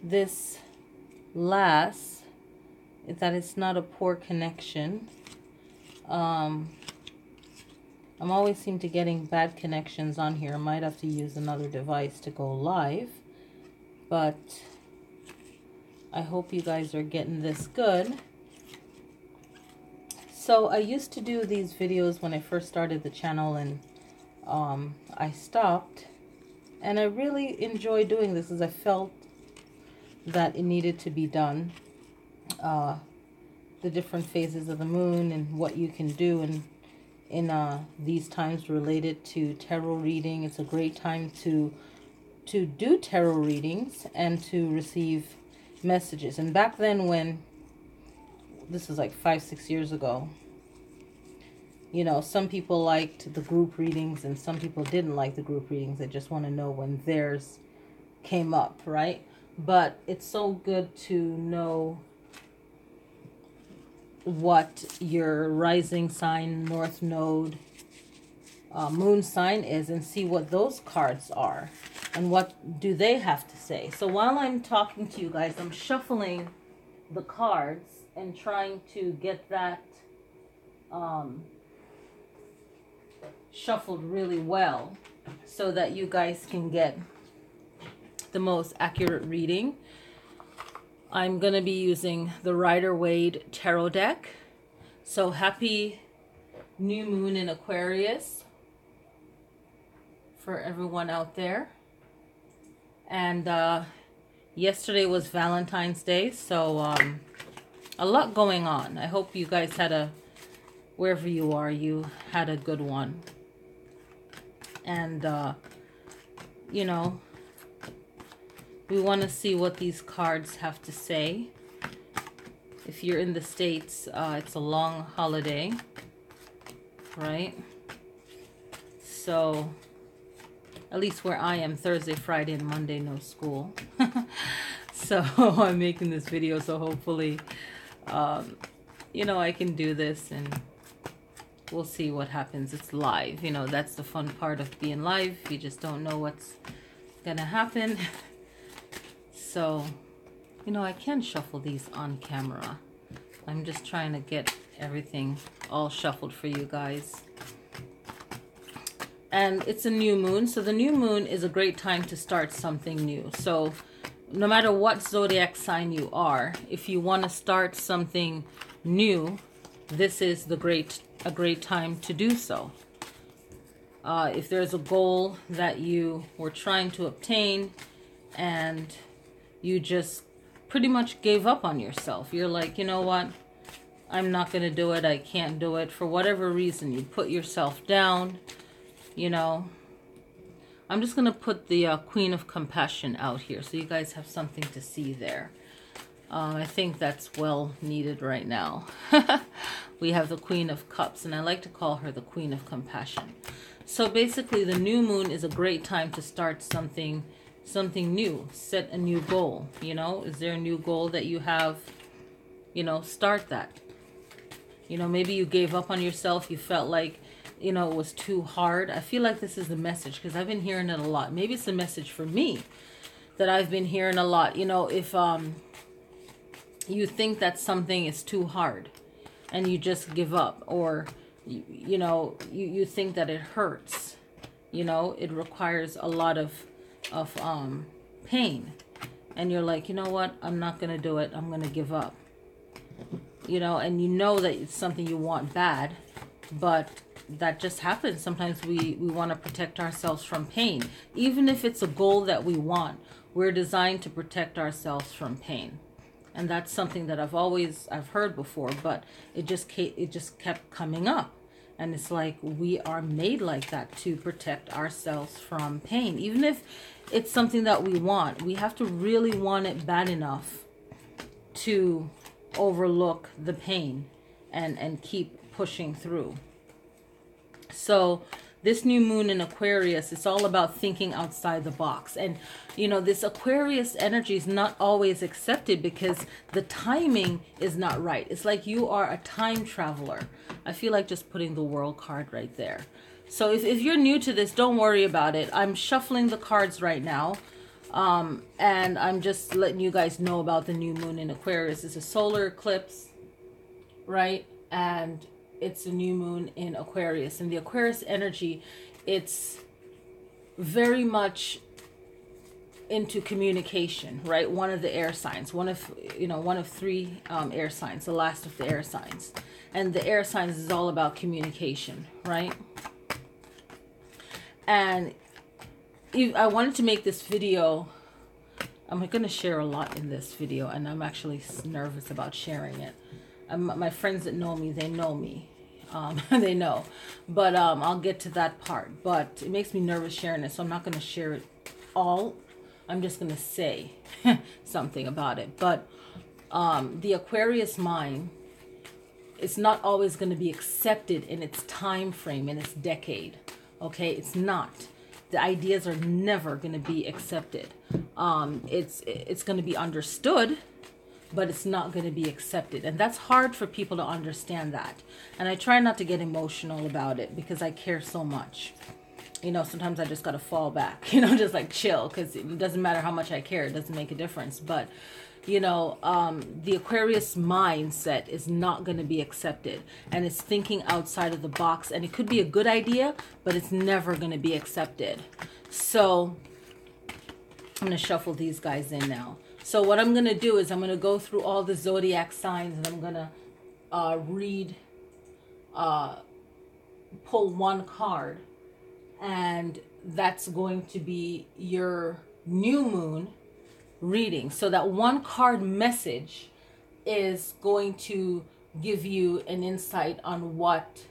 this last, that it's not a poor connection. I'm always seem to getting bad connections on here. I might have to use another device to go live, but I hope you guys are getting this good. So I used to do these videos when I first started the channel, and I stopped, and I really enjoy doing this as I felt that it needed to be done. The different phases of the moon and what you can do in these times related to tarot reading. It's a great time to do tarot readings and to receive messages. And back then, when this was like 5-6 years ago, you know, some people liked the group readings and some people didn't like the group readings. They just want to know when theirs came up, right? But it's so good to know what your rising sign, north node, moon sign is, and see what those cards are and what do they have to say. So while I'm talking to you guys, I'm shuffling the cards and trying to get that shuffled really well so that you guys can get the most accurate reading. I'm going to be using the Rider-Waite tarot deck. So happy new moon in Aquarius for everyone out there. And yesterday was Valentine's Day, so a lot going on. I hope you guys had wherever you are, you had a good one. And, you know, we want to see what these cards have to say. If you're in the States, it's a long holiday, right? So, at least where I am, Thursday, Friday, and Monday, no school. So, I'm making this video, so hopefully, you know, I can do this and we'll see what happens. It's live. You know, that's the fun part of being live. You just don't know what's gonna happen. So, you know, I can shuffle these on camera. I'm just trying to get everything all shuffled for you guys. And it's a new moon. So the new moon is a great time to start something new. So no matter what zodiac sign you are, if you want to start something new, this is a great time to do so. If there's a goal that you were trying to obtain and you just pretty much gave up on yourself, you're like, you know what, I'm not going to do it, I can't do it, for whatever reason, you put yourself down, you know. I'm just going to put the Queen of Compassion out here so you guys have something to see there. I think that's well needed right now. We have the Queen of Cups, and I like to call her the Queen of Compassion. So basically, the new moon is a great time to start something new, set a new goal. You know, is there a new goal that you have? You know, start that. You know, maybe you gave up on yourself, you felt like, you know, it was too hard. I feel like this is the message because I've been hearing it a lot. Maybe it's a message for me that I've been hearing a lot. You know, if you think that something is too hard and you just give up, or you know, you think that it hurts, you know, it requires a lot of pain, and you're like, you know what, I'm not gonna do it, I'm gonna give up, you know, and you know that it's something you want bad, but that just happens. Sometimes we want to protect ourselves from pain. Even if it's a goal that we want, we're designed to protect ourselves from pain. And that's something that I've heard before, but it just kept coming up. And it's like, we are made like that to protect ourselves from pain. Even if it's something that we want, we have to really want it bad enough to overlook the pain and keep pushing through. So this new moon in Aquarius, it's all about thinking outside the box. And, you know, this Aquarius energy is not always accepted because the timing is not right. It's like you are a time traveler. I feel like just putting the World card right there. So if you're new to this, don't worry about it. I'm shuffling the cards right now. And I'm just letting you guys know about the new moon in Aquarius. It's a solar eclipse, right? And it's a new moon in Aquarius. And the Aquarius energy, it's very much into communication, right? One of the air signs, one of three air signs, the last of the air signs. And the air signs is all about communication, right? And I wanted to make this video. I'm going to share a lot in this video, and I'm actually nervous about sharing it. My friends that know me, they know me. They know. But I'll get to that part. But it makes me nervous sharing it, so I'm not going to share it all. I'm just going to say something about it. But the Aquarius mind is not always going to be accepted in its time frame, in its decade. Okay? It's not. The ideas are never going to be accepted. It's going to be understood, but it's not going to be accepted. And that's hard for people to understand that. And I try not to get emotional about it because I care so much. You know, sometimes I just got to fall back, you know, just like chill, because it doesn't matter how much I care. It doesn't make a difference. But, you know, the Aquarius mindset is not going to be accepted. And it's thinking outside of the box. And it could be a good idea, but it's never going to be accepted. So I'm going to shuffle these guys in now. So what I'm going to do is I'm going to go through all the zodiac signs, and I'm going to pull one card. And that's going to be your new moon reading. So that one card message is going to give you an insight on what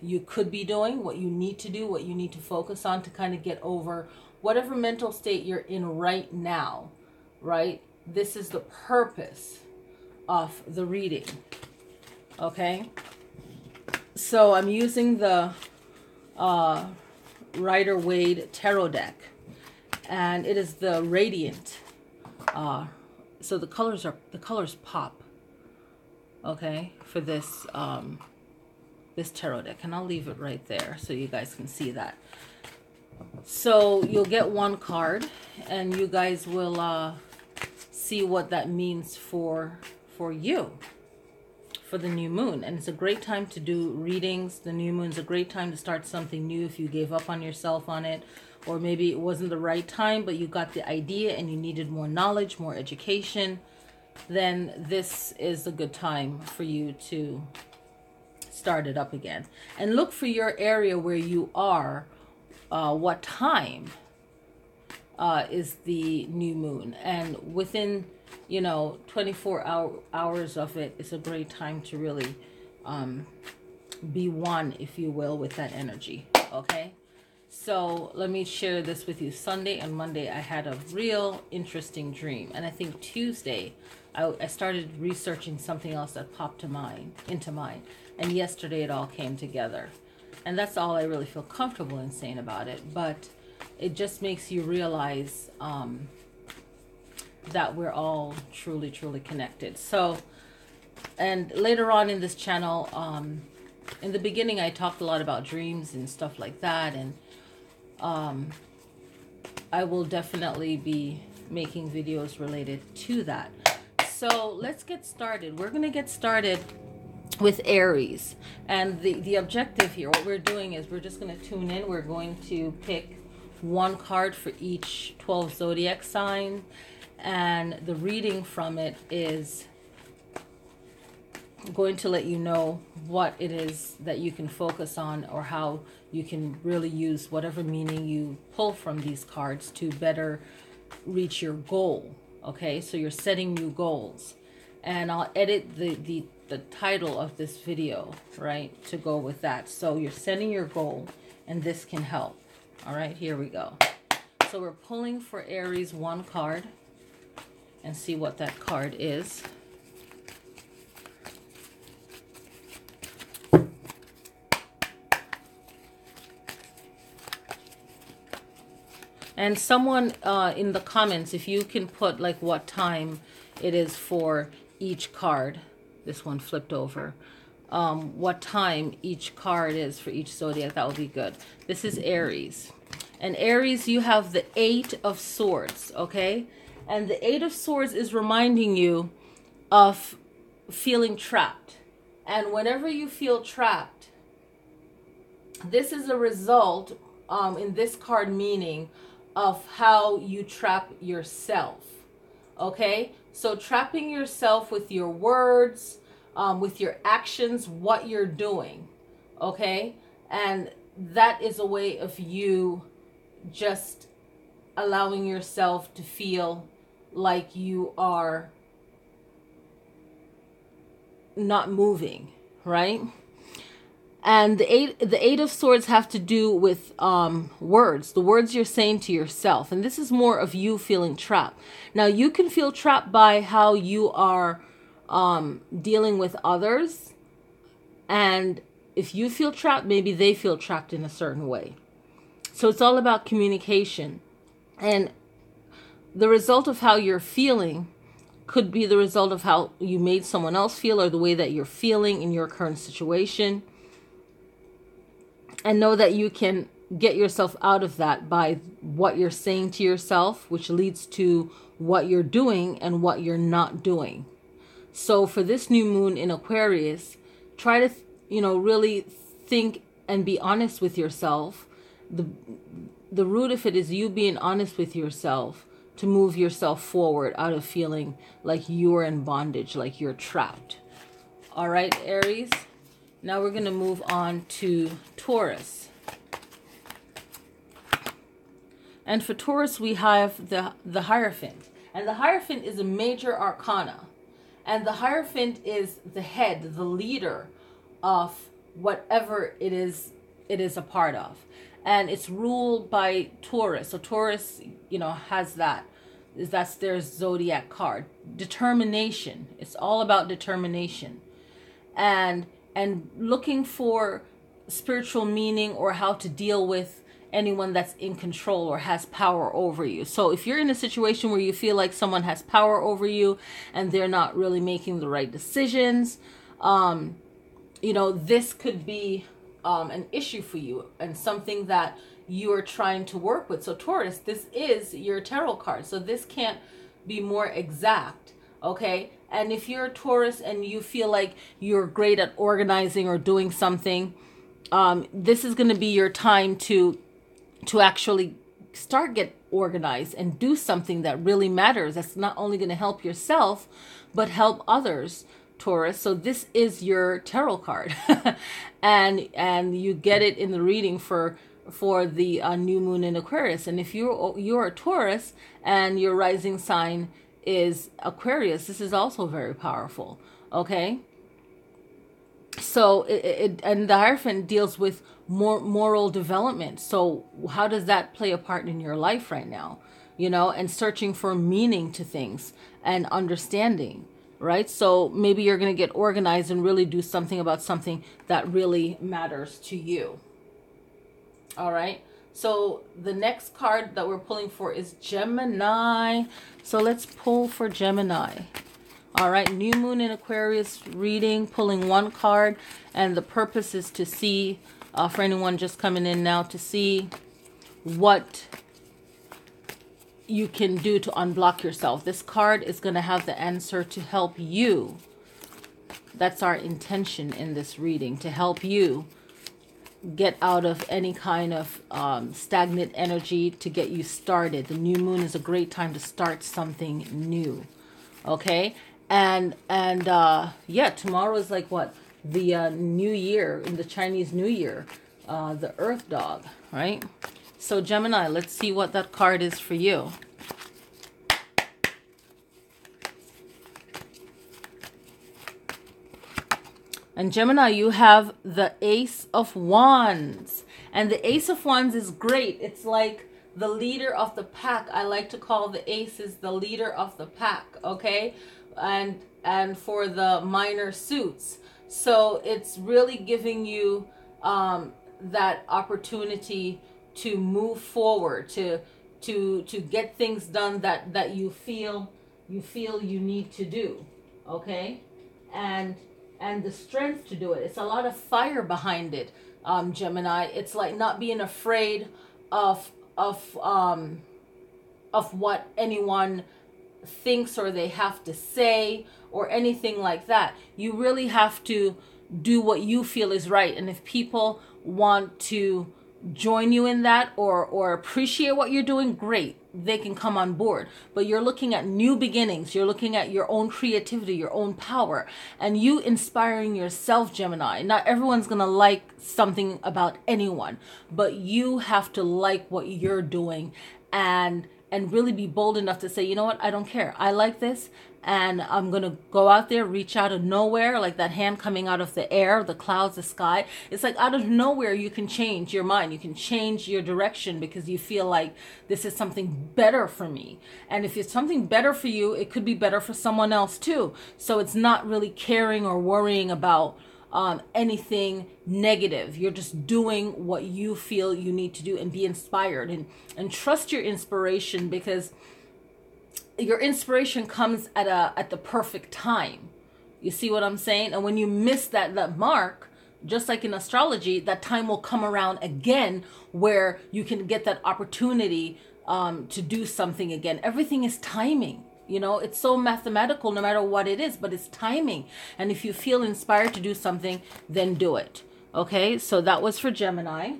you could be doing, what you need to do, what you need to focus on to kind of get over whatever mental state you're in right now, right? This is the purpose of the reading, okay? So I'm using the Rider-Waite tarot deck, and it is the radiant. So the colors pop, okay, for this this tarot deck, and I'll leave it right there so you guys can see that. So you'll get one card, and you guys will see what that means for you, for the new moon. And it's a great time to do readings. The new moon's a great time to start something new if you gave up on yourself on it, or maybe it wasn't the right time, but you got the idea and you needed more knowledge, more education. Then this is a good time for you to start it up again. And look for your area where you are, what time is the new moon, and within, you know, 24 hours of it is a great time to really be one, if you will, with that energy. Okay, so let me share this with you. Sunday and Monday I had a real interesting dream, and I think Tuesday I started researching something else that popped into mind, and yesterday it all came together. And that's all I really feel comfortable in saying about it. But it just makes you realize that we're all truly, truly connected. So, and later on in this channel, in the beginning, I talked a lot about dreams and stuff like that. And I will definitely be making videos related to that. So let's get started. We're going to get started with Aries, and the objective here, what we're doing is we're just going to tune in. We're going to pick one card for each 12 zodiac sign, and the reading from it is going to let you know what it is that you can focus on, or how you can really use whatever meaning you pull from these cards to better reach your goal. Okay, so you're setting new goals, and I'll edit the title of this video, right, to go with that. So you're setting your goal, and this can help. All right, here we go. So we're pulling for Aries one card, and see what that card is. And someone in the comments, if you can put like what time it is for each card. This one flipped over. What time each card is for each zodiac, that would be good. This is Aries. And Aries, you have the 8 of Swords, okay? And the 8 of Swords is reminding you of feeling trapped. And whenever you feel trapped, this is a result, in this card meaning, of how you trap yourself, okay? So trapping yourself with your words, with your actions, what you're doing, okay? And that is a way of you just allowing yourself to feel like you are not moving, right? And the eight of Swords have to do with words, the words you're saying to yourself. And this is more of you feeling trapped. Now, you can feel trapped by how you are dealing with others. And if you feel trapped, maybe they feel trapped in a certain way. So it's all about communication. And the result of how you're feeling could be the result of how you made someone else feel, or the way that you're feeling in your current situation. And know that you can get yourself out of that by what you're saying to yourself, which leads to what you're doing and what you're not doing. So for this new moon in Aquarius, try to, really think and be honest with yourself. The root of it is you being honest with yourself to move yourself forward out of feeling like you're in bondage, like you're trapped. All right, Aries. Now we're going to move on to Taurus. And for Taurus, we have the Hierophant. And the Hierophant is a major arcana. And the Hierophant is the head, the leader of whatever it is a part of. And it's ruled by Taurus. So Taurus, has that's their zodiac card. Determination. It's all about determination. And looking for spiritual meaning, or how to deal with anyone that's in control or has power over you. So if you're in a situation where you feel like someone has power over you and they're not really making the right decisions, this could be an issue for you and something that you are trying to work with. So Taurus, this is your tarot card. So this can't be more exact, okay? And if you're a Taurus and you feel like you're great at organizing or doing something, this is going to be your time to actually get organized and do something that really matters. That's not only going to help yourself, but help others, Taurus. So this is your tarot card. and you get it in the reading for the new moon in Aquarius. And if you're a Taurus and your rising sign is Aquarius, this is also very powerful, okay? So and the Hierophant deals with moral development. So how does that play a part in your life right now? And searching for meaning to things and understanding, right? So maybe you're going to get organized and really do something about something that really matters to you. All right. So the next card that we're pulling for is Gemini. So let's pull for Gemini. All right, new moon in Aquarius reading, pulling one card. And the purpose is to see, for anyone just coming in now, to see what you can do to unblock yourself. This card is going to have the answer to help you. That's our intention in this reading, to help you get out of any kind of stagnant energy, to get you started. The new moon is a great time to start something new, okay? And yeah, tomorrow is like what? The new year, in the Chinese New Year, the Earth Dog, right? So Gemini, let's see what that card is for you. And Gemini, you have the Ace of Wands. And the Ace of Wands is great. It's like the leader of the pack. I like to call the aces the leader of the pack, okay? And for the minor suits. So it's really giving you that opportunity to move forward, to get things done that you feel you need to do, okay? And the strength to do it. It's a lot of fire behind it, Gemini. It's like not being afraid of of what anyone thinks or they have to say or anything like that. You really have to do what you feel is right. And if people want to join you in that or appreciate what you're doing, great, they can come on board. But you're looking at new beginnings. You're looking at your own creativity, your own power, and you inspiring yourself, Gemini. Not everyone's gonna like something about anyone, but you have to like what you're doing and really be bold enough to say, you know what, I don't care. I like this, and I'm going to go out there, reach out of nowhere, like that hand coming out of the air, the clouds, the sky. It's like out of nowhere, you can change your mind. You can change your direction because you feel like this is something better for me. And if it's something better for you, it could be better for someone else too. So it's not really caring or worrying about anything negative. You're just doing what you feel you need to do and be inspired and trust your inspiration, because your inspiration comes at the perfect time. You see what I'm saying? And when you miss that mark, just like in astrology, that time will come around again where you can get that opportunity to do something again. Everything is timing. You know, it's so mathematical no matter what it is, but it's timing. And if you feel inspired to do something, then do it. Okay, so that was for Gemini.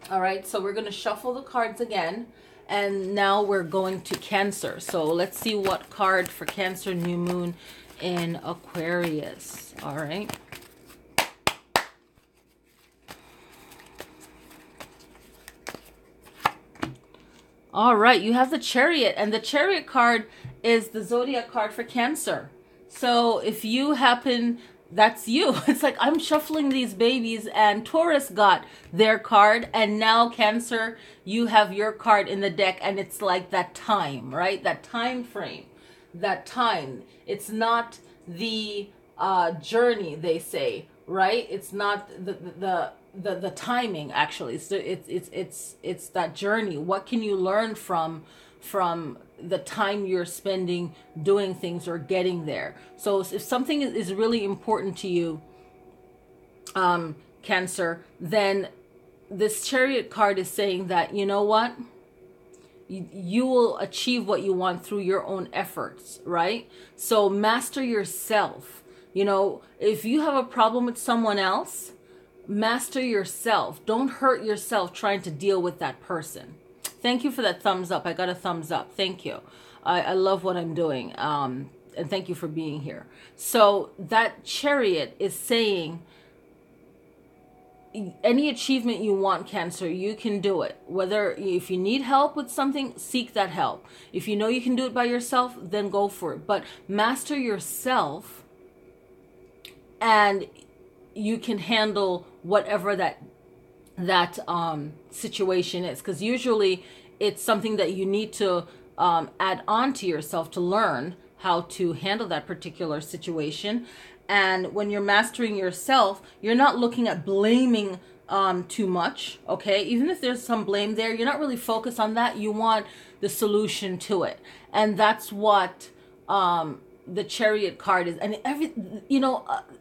All right, so we're going to shuffle the cards again. And now we're going to Cancer. So let's see what card for Cancer, new moon in Aquarius. All right. All right, you have the Chariot, and the Chariot card is the Zodiac card for Cancer. So if you happen, that's you. It's like I'm shuffling these babies, and Taurus got their card, and now Cancer, you have your card in the deck, and it's like that time, right? That time frame, that time. It's not the journey, they say, right? It's not the timing, actually. So it's that journey. What can you learn from the time you're spending doing things or getting there? So if something is really important to you, Cancer, then this Chariot card is saying that, you know what, you will achieve what you want through your own efforts, right? So master yourself. You know, if you have a problem with someone else, master yourself. Don't hurt yourself trying to deal with that person. Thank you for that thumbs up. I got a thumbs up. Thank you. I love what I'm doing. And thank you for being here. So that Chariot is saying any achievement you want, Cancer, you can do it. Whether if you need help with something, seek that help. If you know you can do it by yourself, then go for it. But master yourself, and you can handle whatever that situation is, because usually it's something that you need to add on to yourself to learn how to handle that particular situation. And when you're mastering yourself, you're not looking at blaming too much, okay? Even if there's some blame there, you're not really focused on that. You want the solution to it, and that's what the Chariot card is. And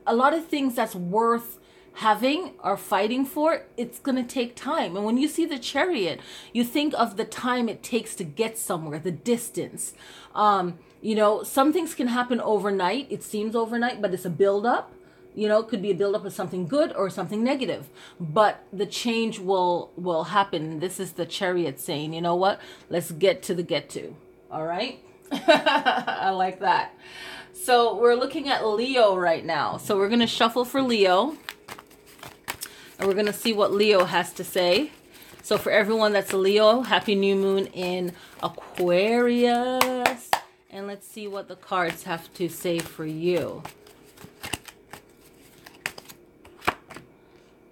a lot of things that's worth having or fighting for, it's going to take time. And when you see the Chariot, you think of the time it takes to get somewhere, the distance. Some things can happen overnight. It seems overnight, but it's a build-up. It could be a build-up of something good or something negative, but the change will happen. This is the Chariot saying, you know what, let's get to the get-to. All right. I like that. So we're looking at Leo right now. So we're going to shuffle for Leo, and we're going to see what Leo has to say. So for everyone that's a Leo, happy new moon in Aquarius. And let's see what the cards have to say for you.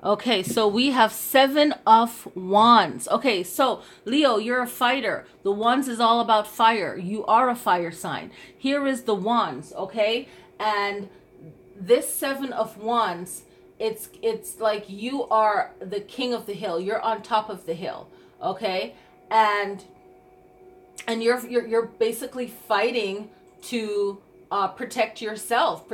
Okay, so we have 7 of Wands. Okay, so Leo, you're a fighter. The Wands is all about fire. You are a fire sign. Here is the Wands, okay? And this 7 of Wands, it's like you are the king of the hill. You're on top of the hill, okay? And you're basically fighting to protect yourself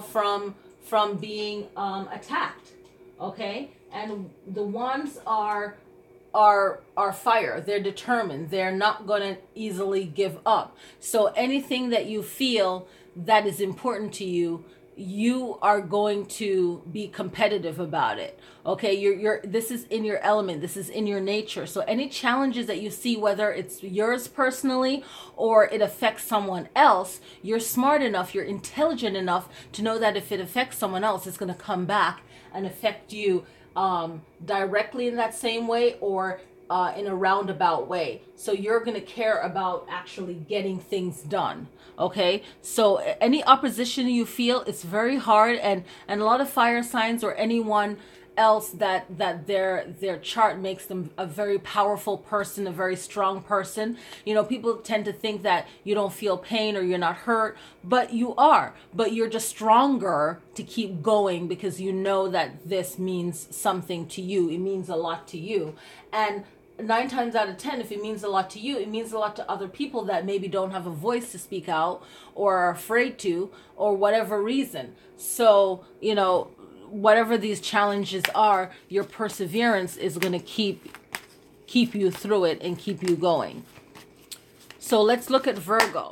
from being attacked. Okay, and the Wands are are fire. They're determined. They're not going to easily give up. So anything that you feel that is important to you, you are going to be competitive about it. Okay, you're this is in your element, this is in your nature. So any challenges that you see, whether it's yours personally or it affects someone else, you're smart enough, you're intelligent enough to know that if it affects someone else, it's going to come back and affect you directly in that same way, or in a roundabout way. So you're going to care about actually getting things done. Okay, so any opposition you feel, it's very hard, and a lot of fire signs or anyone else that their chart makes them a very powerful person, a very strong person. You know, people tend to think that you don't feel pain or you're not hurt, but you are, but you're just stronger to keep going because you know that this means something to you. It means a lot to you. And 9 times out of 10, if it means a lot to you, it means a lot to other people that maybe don't have a voice to speak out or are afraid to, or whatever reason. So, you know, whatever these challenges are, your perseverance is going to keep you through it and keep you going. So let's look at Virgo.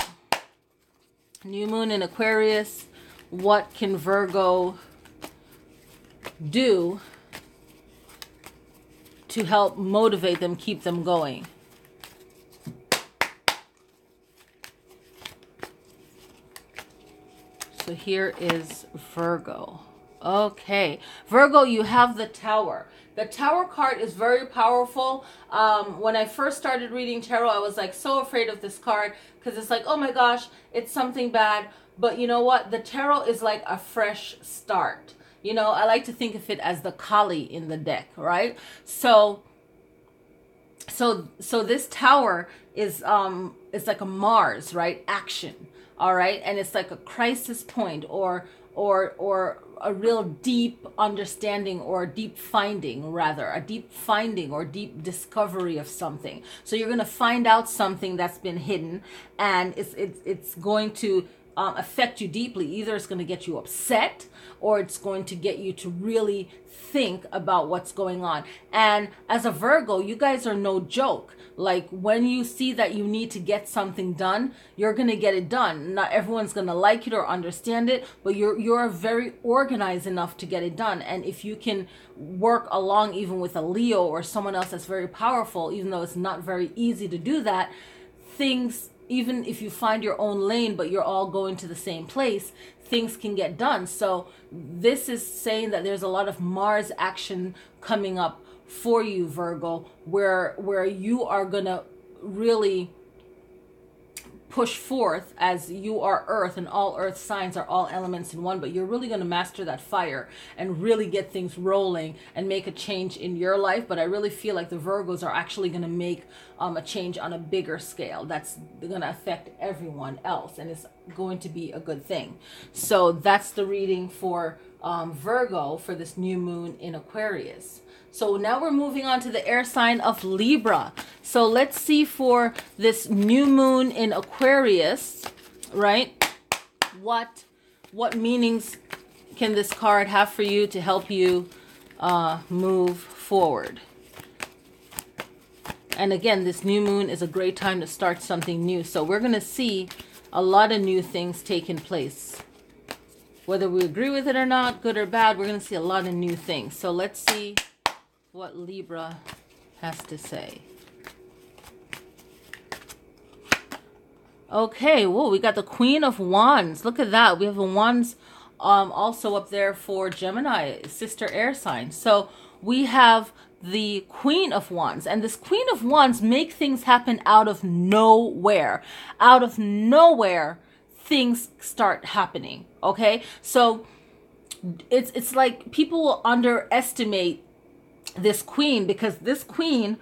New moon in Aquarius. What can Virgo do to help motivate them, keep them going? So here is Virgo. Okay, Virgo, you have the Tower. The Tower card is very powerful. When I first started reading tarot, I was like so afraid of this card because it's like, oh my gosh, it's something bad. But you know what? The tarot is like a fresh start. You know, I like to think of it as the Kali in the deck, right? So this Tower is like a Mars, right? Action, all right? And it's like a crisis point, or a real deep understanding, or deep finding, rather, a deep finding or deep discovery of something. So you're going to find out something that's been hidden, and it's going to affect you deeply. Either it's going to get you upset, or it's going to get you to really think about what's going on. And as a Virgo, you guys are no joke. Like, when you see that you need to get something done, you're going to get it done. Not everyone's going to like it or understand it, but you're very organized enough to get it done. And if you can work along even with a Leo or someone else that's very powerful, even though it's not very easy to do that, things, even if you find your own lane, but you're all going to the same place, things can get done. So this is saying that there's a lot of Mars action coming up for you, Virgo, where you are gonna really push forth, as you are earth, and all earth signs are all elements in one, but you're really going to master that fire and really get things rolling and make a change in your life. But I really feel like the Virgos are actually going to make a change on a bigger scale that's going to affect everyone else, and it's going to be a good thing. So that's the reading for Virgo for this new moon in Aquarius. So now we're moving on to the air sign of Libra. So let's see for this new moon in Aquarius, right? What meanings can this card have for you to help you move forward? And again, this new moon is a great time to start something new. So we're going to see a lot of new things taking place. Whether we agree with it or not, good or bad, we're going to see a lot of new things. So let's see what Libra has to say. Okay, whoa, we got the Queen of Wands. Look at that. We have a Wands also up there for Gemini, sister air sign. So we have the Queen of Wands, and this Queen of Wands make things happen out of nowhere. Out of nowhere, things start happening. Okay, so it's like people will underestimate this queen, because this queen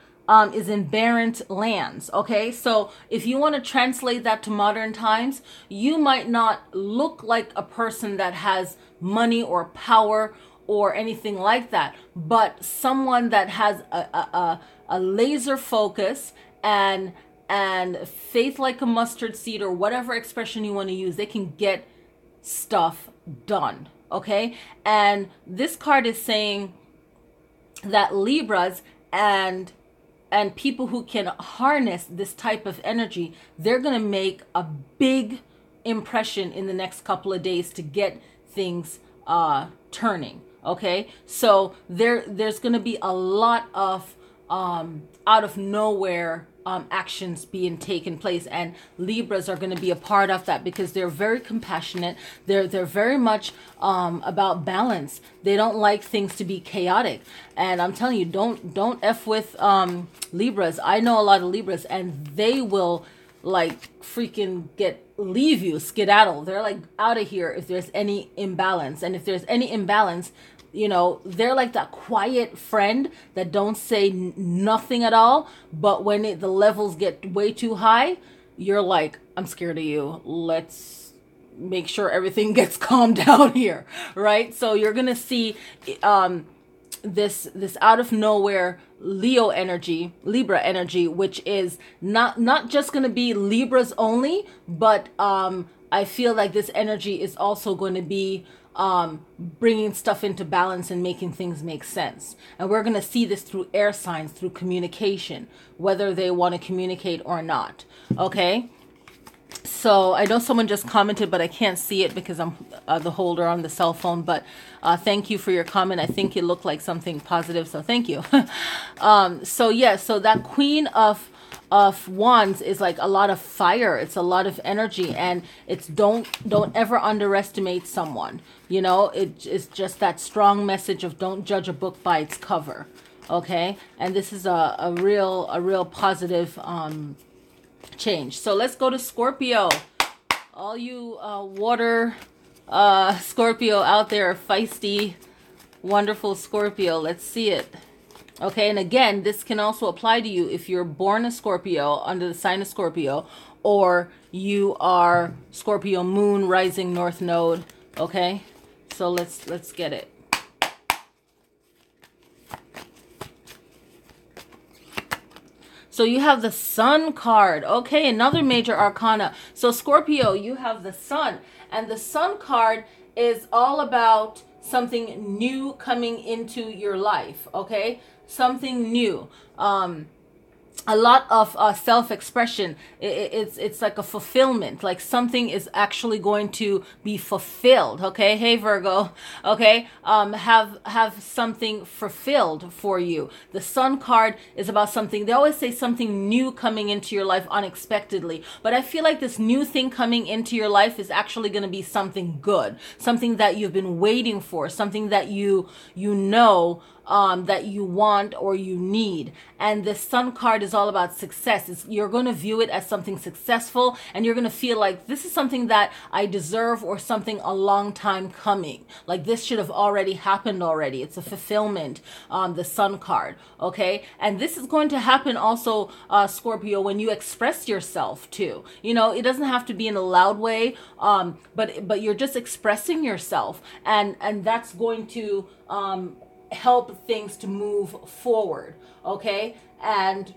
is in barren lands. Okay, so if you want to translate that to modern times, you might not look like a person that has money or power or anything like that, but someone that has a laser focus and faith like a mustard seed, or whatever expression you want to use. They can get stuff done. Okay, and this card is saying that Libras and and people who can harness this type of energy, they're going to make a big impression in the next couple of days to get things turning. Okay, so there's going to be a lot of out of nowhere actions being taken place, and Libras are going to be a part of that because they're very compassionate. They're very much about balance. They don't like things to be chaotic, and I'm telling you, don't F with Libras. I know a lot of Libras, and they will like freaking leave you, skedaddle. They're like out of here if there's any imbalance. And if there's any imbalance, you know, they're like that quiet friend that don't say nothing at all, but when the levels get way too high, you're like, I'm scared of you. Let's make sure everything gets calmed down here, right? So you're gonna see this out of nowhere Libra energy, which is not just going to be Libras only, but I feel like this energy is also going to be bringing stuff into balance and making things make sense. And we're going to see this through air signs, through communication, whether they want to communicate or not. Okay. So I know someone just commented, but I can't see it because I'm the holder on the cell phone. But thank you for your comment. I think it looked like something positive, so thank you. So yeah, so that Queen of Wands is like a lot of fire. It's a lot of energy, and it's don't ever underestimate someone. You know, it's just that strong message of don't judge a book by its cover. Okay, and this is a real positive change. So let's go to Scorpio. All you water Scorpio out there, feisty, wonderful Scorpio. Let's see it. Okay, and again, this can also apply to you if you're born a Scorpio, under the sign of Scorpio, or you are Scorpio moon, rising, north node. Okay, so let's get it. So you have the Sun card. Okay, another major arcana. So Scorpio, you have the Sun. And the Sun card is all about something new coming into your life. Okay, something new. A lot of self-expression. It's like a fulfillment, like something is actually going to be fulfilled. Okay, hey Virgo. Okay, have something fulfilled for you. The Sun card is about something. They always say something new coming into your life unexpectedly, but I feel like this new thing coming into your life is actually going to be something good, something that you've been waiting for, something that you know that you want or you need. And the Sun card is all about success. You're going to view it as something successful, and you're going to feel like this is something that I deserve, or something a long time coming. Like this should have already happened already. It's a fulfillment, the Sun card. Okay, and this is going to happen also, Scorpio, when you express yourself too. You know, it doesn't have to be in a loud way, but you're just expressing yourself, and that's going to help things to move forward. Okay, and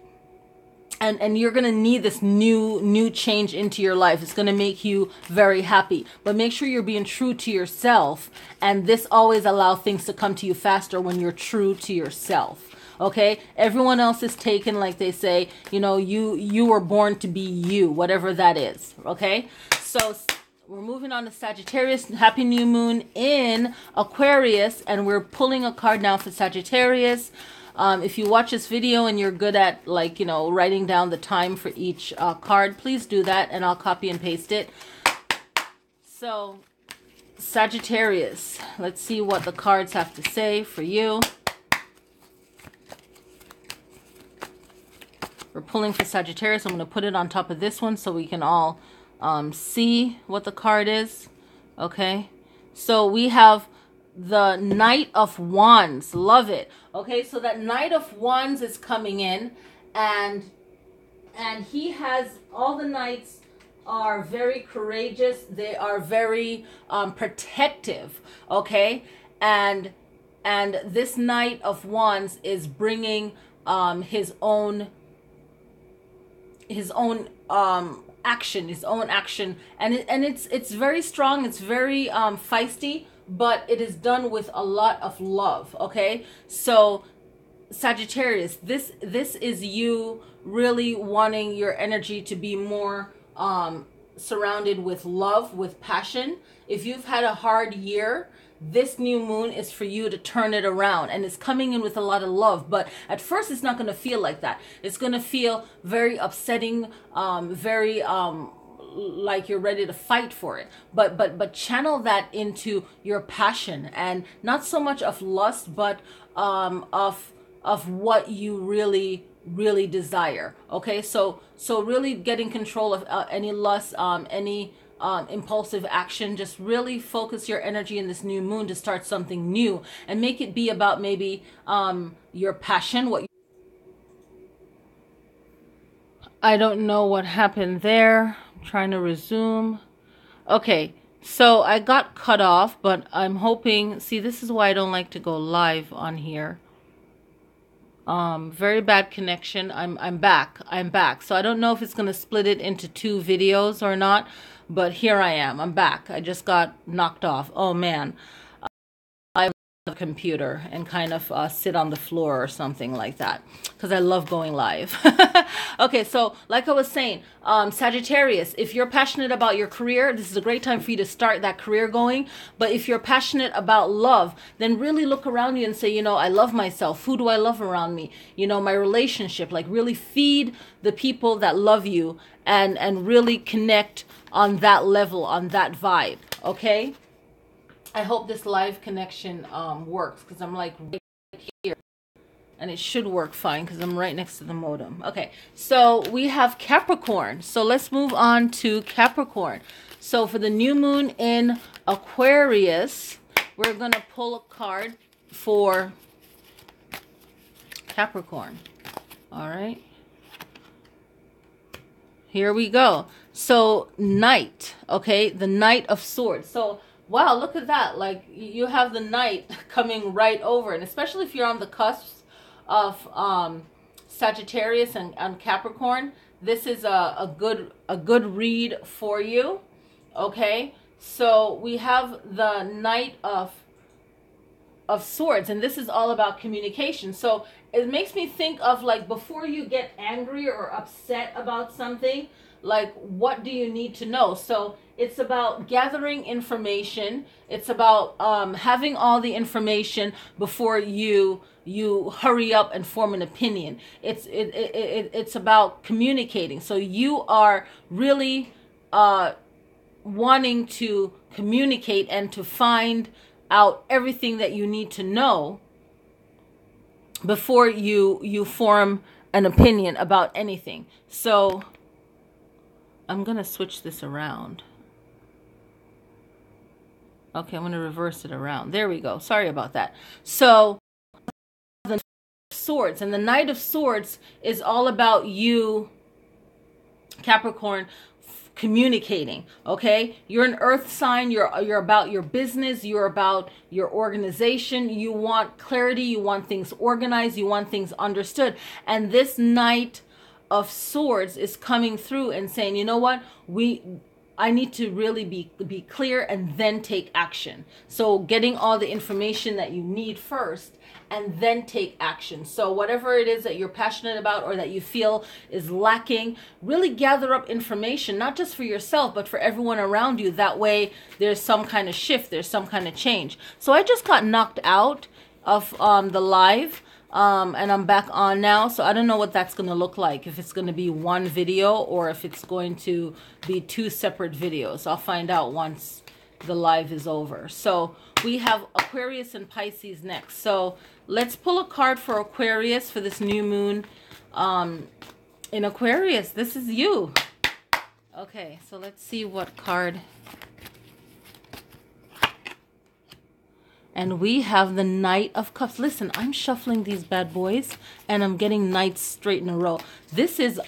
you're gonna need this new change into your life. It's gonna make you very happy, but make sure you're being true to yourself, and this always allows things to come to you faster when you're true to yourself. Okay, everyone else is taken, like they say, you know, you were born to be you, whatever that is. Okay, so we're moving on to Sagittarius. Happy new moon in Aquarius, and we're pulling a card now for Sagittarius. If you watch this video and you're good at, like, you know, writing down the time for each card, please do that, and I'll copy and paste it. So Sagittarius, let's see what the cards have to say for you. We're pulling for Sagittarius. I'm going to put it on top of this one so we can all see what the card is. Okay, so we have the Knight of Wands. Love it. Okay, so that Knight of Wands is coming in, and he has, all the knights are very courageous. They are very protective. Okay, and this Knight of Wands is bringing his own action, and it's very strong. It's very feisty, but it is done with a lot of love. Okay, so Sagittarius, this is you really wanting your energy to be more surrounded with love, with passion. If you've had a hard year, this new moon is for you to turn it around, and it's coming in with a lot of love. But at first it's not going to feel like that. It's going to feel very upsetting, very like you're ready to fight for it. But channel that into your passion, and not so much of lust, but of what you really desire. Okay, so really getting control of any lust, any impulsive action. Just really focus your energy in this new moon to start something new, and make it be about maybe your passion. I don't know what happened there. I'm trying to resume. Okay, so I got cut off, but I'm hoping, see, this is why I don't like to go live on here. Very bad connection. I'm back. So I don't know if it's going to split it into 2 videos or not, but here I am. I'm back. I just got knocked off. Oh man. I have a computer and kind of sit on the floor or something like that, because I love going live. Okay, so like I was saying, Sagittarius, if you're passionate about your career, this is a great time for you to start that career going. But if you're passionate about love, then really look around you and say, you know, I love myself. Who do I love around me? You know, my relationship. Like, really feed the people that love you, and really connect on that level, on that vibe. Okay, I hope this live connection works, because I'm like right here, and it should work fine because I'm right next to the modem. Okay, so we have Capricorn. So let's move on to Capricorn. So for the new moon in Aquarius, we're gonna pull a card for Capricorn. All right, here we go. So Knight, okay, the Knight of Swords. So wow, look at that. Like, you have the Knight coming right over, and especially if you're on the cusp of Sagittarius and Capricorn, this is a good read for you. Okay, so we have the Knight of Swords, and this is all about communication. So it makes me think of, like, before you get angry or upset about something, like, what do you need to know? So it's about gathering information. It's about having all the information before you hurry up and form an opinion. It's about communicating. So you are really wanting to communicate and to find out everything that you need to know before you form an opinion about anything. So I'm going to switch this around. Okay, I'm going to reverse it around. There we go. Sorry about that. So the Knight of Swords, and the Knight of Swords is all about you, Capricorn, communicating. Okay, you're an earth sign. You're about your business. You're about your organization. You want clarity. You want things organized. You want things understood. And this Knight of Swords is coming through and saying, you know what, I need to really be clear and then take action. So getting all the information that you need first, and then take action. So whatever it is that you're passionate about or that you feel is lacking, really gather up information, not just for yourself, but for everyone around you. That way there's some kind of shift, there's some kind of change. So I just got knocked out of the live. And I'm back on now, so I don't know what that's going to look like, if it's going to be one video or if it's going to be 2 separate videos. I'll find out once the live is over. So we have Aquarius and Pisces next. So let's pull a card for Aquarius for this new moon in Aquarius. This is you. Okay, so let's see what card. And we have the Knight of Cups. Listen, I'm shuffling these bad boys and I'm getting knights straight in a row. This is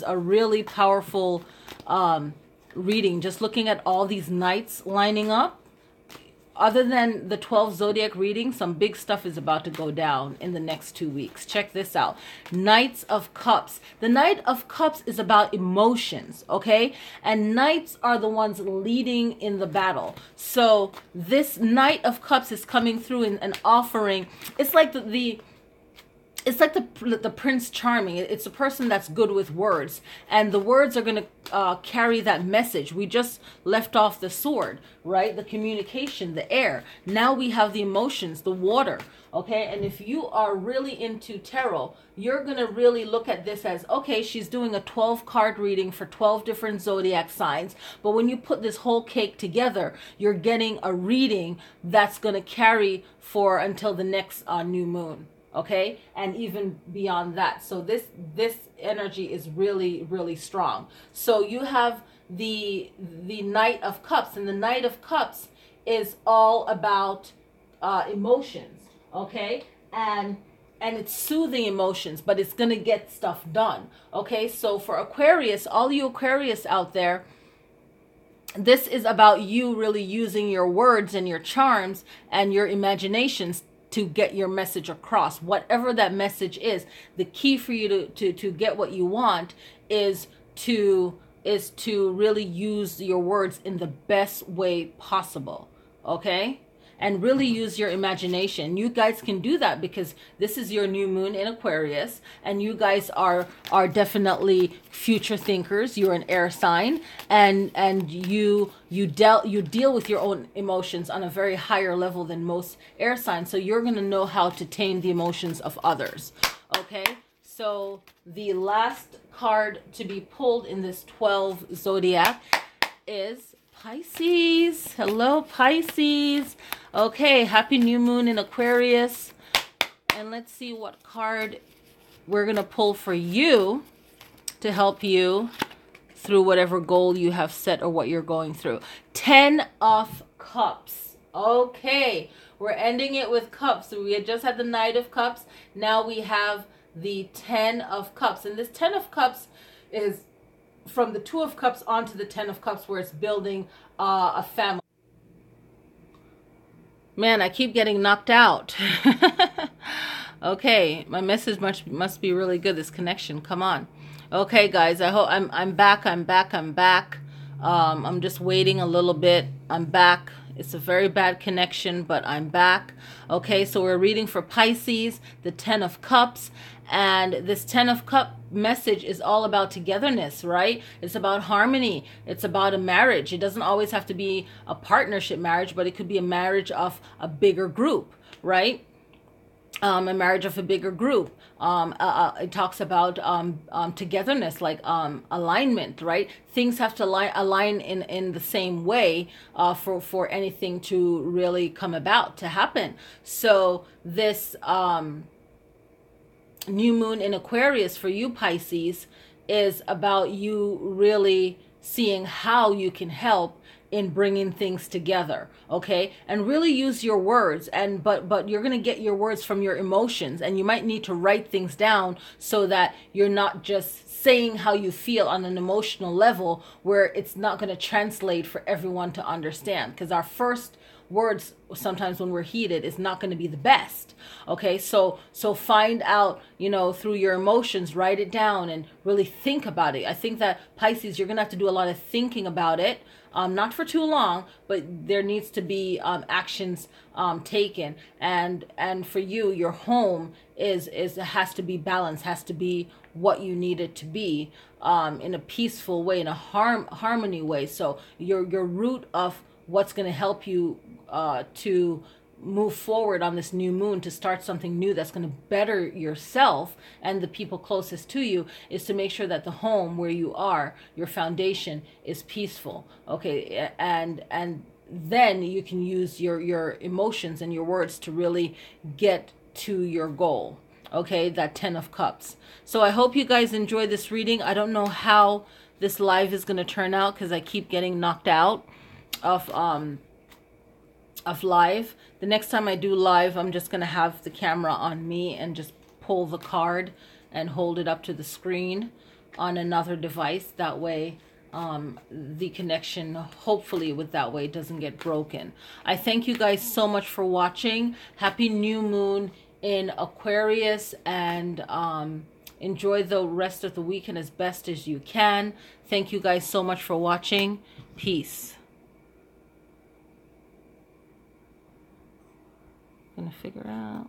a really powerful reading. Just looking at all these knights lining up. Other than the 12 Zodiac reading, some big stuff is about to go down in the next 2 weeks. Check this out. Knights of Cups. The Knight of Cups is about emotions, okay? And knights are the ones leading in the battle. So this Knight of Cups is coming through and offering, it's like the it's like the Prince Charming. It's a person that's good with words, and the words are going to carry that message. We just left off the sword, right? The communication, the air. Now we have the emotions, the water. Okay, and if you are really into tarot, you're going to really look at this as, okay, she's doing a 12 card reading for 12 different zodiac signs. But when you put this whole cake together, you're getting a reading that's going to carry for until the next new moon. Okay, and even beyond that. So this energy is really, really strong. So you have the Knight of Cups, and the Knight of Cups is all about emotions. Okay, and it's soothing emotions, but it's gonna get stuff done. Okay, so for Aquarius, all you Aquarius out there, this is about you really using your words and your charms and your imaginations to get your message across. Whatever that message is, the key for you to get what you want is to really use your words in the best way possible. Okay, and really use your imagination. You guys can do that because this is your new moon in Aquarius, and you guys are definitely future thinkers. You're an air sign, and you deal with your own emotions on a very higher level than most air signs. So you're going to know how to tame the emotions of others. Okay? So the last card to be pulled in this 12 zodiac is Pisces. Hello, Pisces. Okay, happy new moon in Aquarius. And let's see what card we're going to pull for you to help you through whatever goal you have set or what you're going through. 10 of Cups. Okay, we're ending it with Cups. So we had just had the Knight of Cups. Now we have the 10 of Cups. And this 10 of Cups is from the 2 of Cups onto the 10 of Cups, where it's building a family. Man, I keep getting knocked out. Okay, my message must be really good. This connection, come on. Okay, guys, I hope I'm back. I'm just waiting a little bit. I'm back. It's a very bad connection, but I'm back. Okay, so we're reading for Pisces, the 10 of Cups. And this 10 of Cup message is all about togetherness, right? It's about harmony. It's about a marriage. It doesn't always have to be a partnership marriage, but it could be a marriage of a bigger group, right? A marriage of a bigger group. It talks about togetherness, like alignment, right? Things have to align in the same way for anything to really come about, to happen. So this new moon in Aquarius for you Pisces is about you really seeing how you can help in bringing things together, okay? And really use your words, and but you're going to get your words from your emotions, and you might need to write things down so that you're not just saying how you feel on an emotional level where it's not going to translate for everyone to understand, because our first words sometimes when we're heated is not going to be the best. Okay, so find out, through your emotions, write it down and really think about it. I think that Pisces, you're going to have to do a lot of thinking about it, not for too long, but there needs to be actions taken. And for you, your home has to be balanced, has to be what you need it to be, in a peaceful way, in a harmony way. So your root of what's going to help you to move forward on this new moon, to start something new that's going to better yourself and the people closest to you, is to make sure that the home where you are, your foundation, is peaceful. Okay, and then you can use your emotions and your words to really get to your goal. Okay, that 10 of Cups. So I hope you guys enjoy this reading. I don't know how this live is going to turn out because I keep getting knocked out of live. The next time I do live, I'm just going to have the camera on me and just pull the card and hold it up to the screen on another device. That way the connection, hopefully with that way, doesn't get broken. I thank you guys so much for watching. Happy new moon in Aquarius, and enjoy the rest of the weekend as best as you can. Thank you guys so much for watching. Peace. Gonna figure out